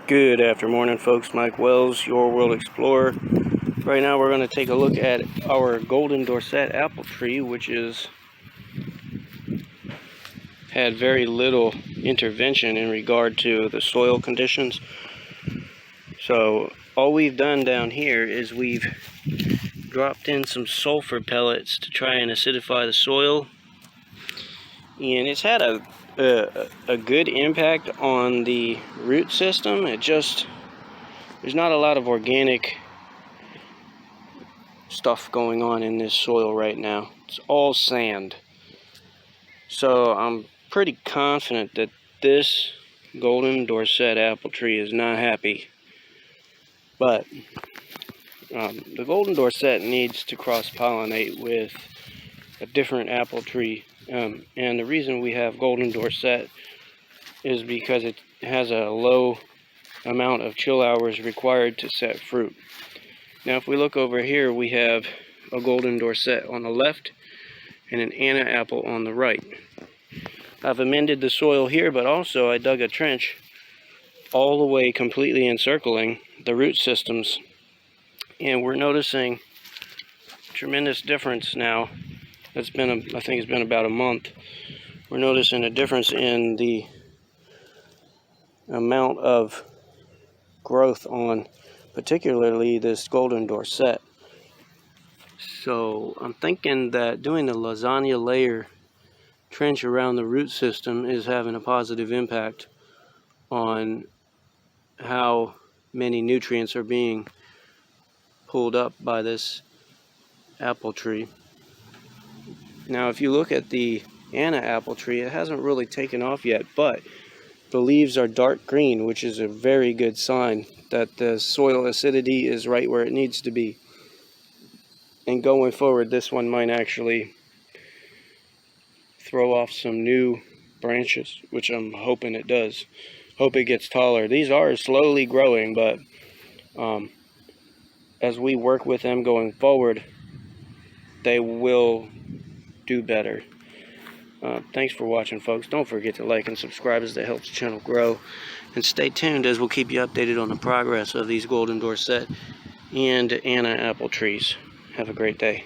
Good afternoon, folks. Mike Wells, your World Explorer. Right now we're going to take a look at our golden Dorsett apple tree, which is had very little intervention in regard to the soil conditions. So all we've done down here is we've dropped in some sulfur pellets to try and acidify the soil, and it's had a good impact on the root system. There's not a lot of organic stuff going on in this soil right now. It's all sand. So I'm pretty confident that this golden Dorsett apple tree is not happy. But the golden Dorsett needs to cross-pollinate with a different apple tree. And the reason we have golden Dorsett is because it has a low amount of chill hours required to set fruit. Now if we look over here, we have a golden Dorsett on the left and an Anna apple on the right. I've amended the soil here, but also I dug a trench all the way completely encircling the root systems, and we're noticing a tremendous difference now. I think it's been about a month. We're noticing a difference in the amount of growth on particularly this golden Dorsett. So I'm thinking that doing the lasagna layer trench around the root system is having a positive impact on how many nutrients are being pulled up by this apple tree. Now if you look at the Anna apple tree, it hasn't really taken off yet, but the leaves are dark green, which is a very good sign that the soil acidity is right where it needs to be. And going forward, this one might actually throw off some new branches, which I'm hoping it does. Hope it gets taller. These are slowly growing, but as we work with them going forward, they will do better. Thanks for watching, folks. Don't forget to like and subscribe, as that helps the channel grow. And stay tuned, as we'll keep you updated on the progress of these golden Dorsett and Anna apple trees. Have a great day.